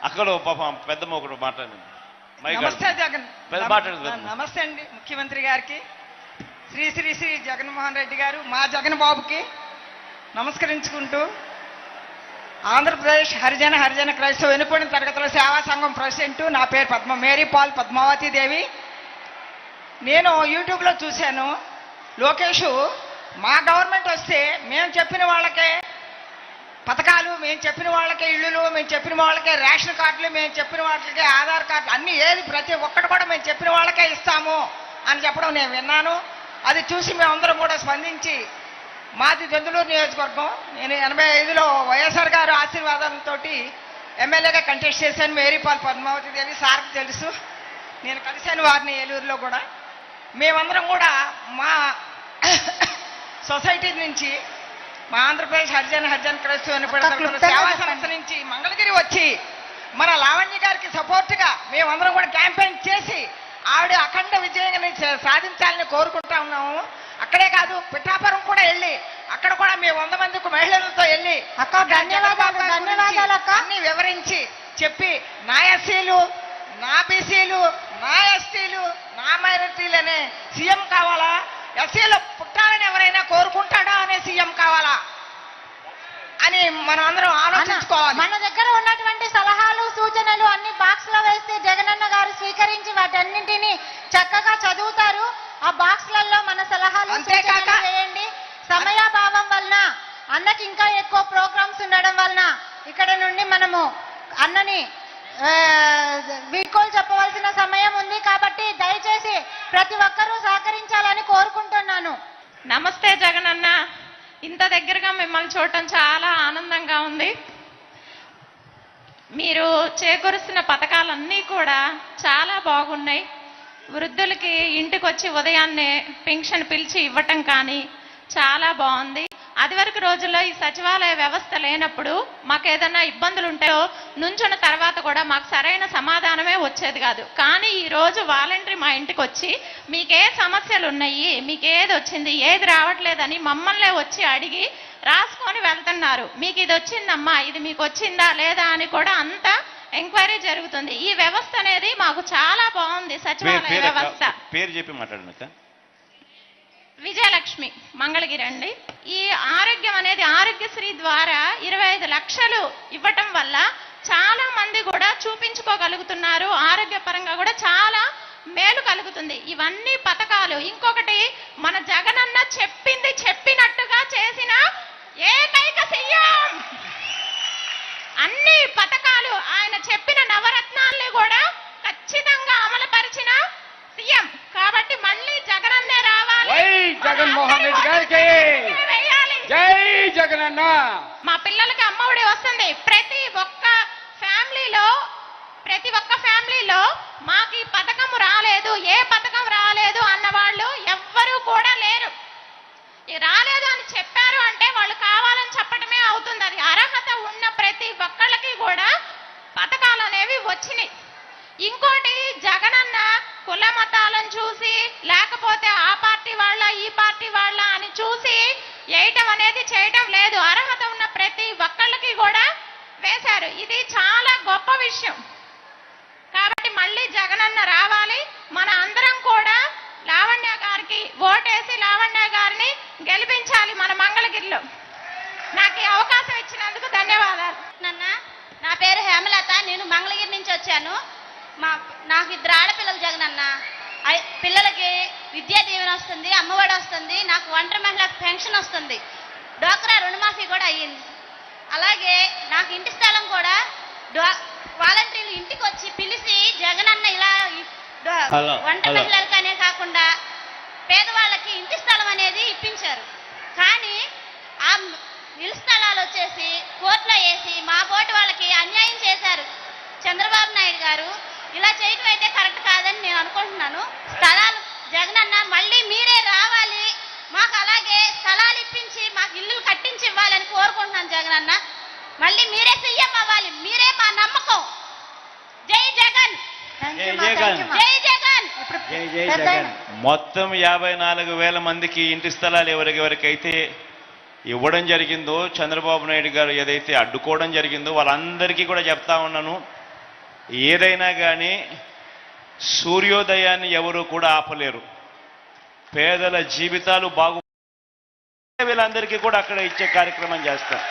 అక్కడ పాపం పెద్దమ్మ ఒకటి మాట్లాడింది. నమస్తే జగన్. మాట్లాడదు. నమస్తే అండి ముఖ్యమంత్రి గారికి, శ్రీ శ్రీ శ్రీ జగన్మోహన్ రెడ్డి గారు, మా జగన్ బాబుకి నమస్కరించుకుంటూ, ఆంధ్రప్రదేశ్ హరిజన క్రైస్తవ వెనుకబడిన తరగతుల సేవా సంఘం ప్రెసిడెంట్. నా పేరు మేరీ పాల్ పద్మావతి దేవి. నేను యూట్యూబ్లో చూశాను, లోకేష్ మా గవర్నమెంట్ వస్తే మేము చెప్పిన వాళ్ళకే పథకాలు, మేము చెప్పిన వాళ్ళకే ఇళ్ళు, మేము చెప్పిన వాళ్ళకే రేషన్ కార్డులు, మేము చెప్పిన వాళ్ళకే ఆధార్ కార్డులు, అన్నీ ఏది ప్రతి ఒక్కటి కూడా మేము చెప్పిన వాళ్ళకే ఇస్తాము అని చెప్పడం నేను విన్నాను. అది చూసి మేమందరం కూడా స్పందించి, మాది దెందులూరు నియోజకవర్గం, నేను 85లో వైఎస్ఆర్ గారు ఆశీర్వాదంతో ఎమ్మెల్యేగా కంటెస్ట్ చేశాను. మేరీపాల్ పద్మావతి దేవి సార్కి తెలుసు, నేను కలిశాను వారిని ఏలూరులో కూడా. మేమందరం కూడా మా సొసైటీ నుంచి, మా ఆంధ్రప్రదేశ్ హరిజన క్రైస్తవ వెనుకబడిన సేవా సంస్థ నుంచి మంగళగిరి వచ్చి మన లావణ్య గారికి సపోర్ట్గా మేమందరం కూడా క్యాంపెయిన్ చేసి ఆవిడ అఖండ విజయాన్ని సాధించాలని కోరుకుంటా ఉన్నాము. అక్కడే కాదు, పిఠాపురం కూడా వెళ్ళి అక్కడ కూడా మేము 100 మంది మహిళలతో వెళ్ళి అన్ని వివరించి చెప్పి, నా ఎస్సీలు, నా బీసీలు, నా ఎస్టీలు, నా మైనారిటీలు అనే సీఎం కావాలా, ఎస్సీలో పుట్టాలని ఎవరైనా కోరుకుంటాడా అనే సీఎం కావాలా అని మనం అందరం ఆలోచించుకోవాలి. మన దగ్గర ఉన్నటువంటి సలహాలు సూచనలు అన్ని బాక్స్ లో వేస్తే జగనన్న గారు స్వీకరించి వాటన్నింటినీ చక్కగా చదువుతారు. ఆ బాక్స్లలో మన సలహాలు సూచనలు వేయండి. సమయాభావం వలన, అన్నకి ఇంకా ఎక్కువ ప్రోగ్రామ్స్ ఉండడం వలన ఇక్కడ నుండి మనము అన్నని వీడ్కోలు చెప్పవలసిన సమయం ఉంది. కాబట్టి దయచేసి ప్రతి ఒక్కరూ సహకరించాలని కోరుకుంటున్నాను. నమస్తే జగనన్న, ఇంత దగ్గరగా మిమ్మల్ని చూడటం చాలా ఆనందంగా ఉంది. మీరు చేకూరుస్తున్న పథకాలన్నీ కూడా చాలా బాగున్నాయి. వృద్ధులకి ఇంటికి వచ్చి ఉదయాన్నే పెన్షన్ పిలిచి ఇవ్వటం కానీ చాలా బాగుంది. అదివరకు రోజుల్లో ఈ సచివాలయ వ్యవస్థ లేనప్పుడు మాకు ఏదైనా ఇబ్బందులు ఉంటాయో నుంచున్న తర్వాత కూడా మాకు సరైన సమాధానమే వచ్చేది కాదు. కానీ ఈరోజు వాలంటరీ మా ఇంటికి వచ్చి మీకే సమస్యలు ఉన్నాయి, మీకు ఏది వచ్చింది, ఏది రావట్లేదని మమ్మల్నే వచ్చి అడిగి రాసుకొని వెళ్తున్నారు. మీకు ఇది వచ్చిందమ్మా, ఇది మీకు వచ్చిందా లేదా అని కూడా అంతా ఎంక్వైరీ జరుగుతుంది. ఈ వ్యవస్థ అనేది మాకు చాలా బాగుంది. సచివాలయ వ్యవస్థ. పేరు చెప్పి మాట్లాడండి. విజయలక్ష్మి, మంగళగిరి అండి. ఈ ఆరోగ్యం అనేది ఆరోగ్యశ్రీ ద్వారా 25 లక్షలు ఇవ్వటం వల్ల చాలా మంది కూడా చూపించుకోగలుగుతున్నారు. ఆరోగ్యపరంగా కూడా చాలా మేలు కలుగుతుంది. ఇవన్నీ పథకాలు. ఇంకొకటి, మన జగనన్న చెప్పింది చెప్పినట్టుగా చేసిన ఏకైక సీఎం. అన్ని పథకాలు ఆయన చెప్పిన నవరత్నాల్ని కూడా ఖచ్చితంగా అమలుపరిచిన సీఎం. కాబట్టి మళ్ళీ జగనన్నే రావాలి. జగన్మోహన్ రెడ్డి గారికి జై జగనన్న. మా పిల్లలకి అమ్మఒడి వస్తుంది. ప్రతి ఒక్క ఫ్యామిలీలో మాకు ఈ పథకం రాలేదు, ఏ పథకం రాలేదు అన్న వాళ్ళు ఎవ్వరూ కూడా లేరు. రాలేదు అని చెప్పారు అంటే వాళ్ళు కావాలని చెప్పడమే అవుతుంది. అది అర్హత ఉన్న ప్రతి ఒక్కళ్ళకి కూడా పథకాలు అనేవి వచ్చినాయి. ఇంకోటి, జగనన్న కుల మతాలను చూసి లేకపోతే ఆ పార్టీ వాళ్ళ ఈ పార్టీ వాళ్ళ అని చూసి వేయటం అనేది చేయటం లేదు. అర్హత ఉన్న ప్రతి ఒక్కళ్ళకి కూడా వేశారు. ఇది చాలా గొప్ప విషయం. కాబట్టి మళ్ళీ జగనన్న రావాలి. మన అందరం కూడా లావణ్య గారికి ఓటేసి లావణ్య గారిని గెలిపించాలి మన మంగళగిరిలో. నాకు ఈ అవకాశం ఇచ్చినందుకు ధన్యవాదాలు. నా పేరు హేమలత, నేను మంగళగిరి నుంచి వచ్చాను. నాకు 2 ఆడపిల్లలు జగనన్న. పిల్లలకి విద్యా దీవెన వస్తుంది, అమ్మఒడి వస్తుంది, నాకు ఒంటరి మహిళలకు పెన్షన్ వస్తుంది, డ్వాక్రా రుణమాఫీ కూడా అయ్యింది. అలాగే నాకు ఇంటి స్థలం కూడా వాలంటీర్లు ఇంటికి వచ్చి పిలిచి జగనన్న ఇలా ఒంటరి మహిళలకనే కాకుండా పేదవాళ్ళకి ఇంటి స్థలం అనేది ఇప్పించారు. కానీ ఆ ఇల్లు స్థలాలు వచ్చేసి కోర్టులో వేసి మా బోటి వాళ్ళకి అన్యాయం చేశారు చంద్రబాబు నాయుడు గారు. ఇలా చేయటం అయితే కరెక్ట్ కాదని నేను అనుకుంటున్నాను. స్థలాలు జగనన్న మళ్ళీ మీరే రావాలి, మాకు అలాగే స్థలాలు ఇప్పించి మాకు ఇల్లు కట్టించి ఇవ్వాలని కోరుకుంటున్నాను. జగనన్న మళ్ళీ మీరే సీఎం అవ్వాలి, మీరే మా నమ్మకం. జై జగన్, జై జగన్. మొత్తం 54,000 మందికి ఇంటి స్థలాలు ఎవరికైతే ఇవ్వడం జరిగిందో, చంద్రబాబు నాయుడు గారు ఏదైతే అడ్డుకోవడం జరిగిందో వాళ్ళందరికీ కూడా చెప్తా ఉన్నాను, ఏదైనా కానీ సూర్యోదయాన్ని ఎవరు కూడా ఆపలేరు. పేదల జీవితాలు వీళ్ళందరికీ కూడా అక్కడ ఇచ్చే కార్యక్రమం చేస్తాం.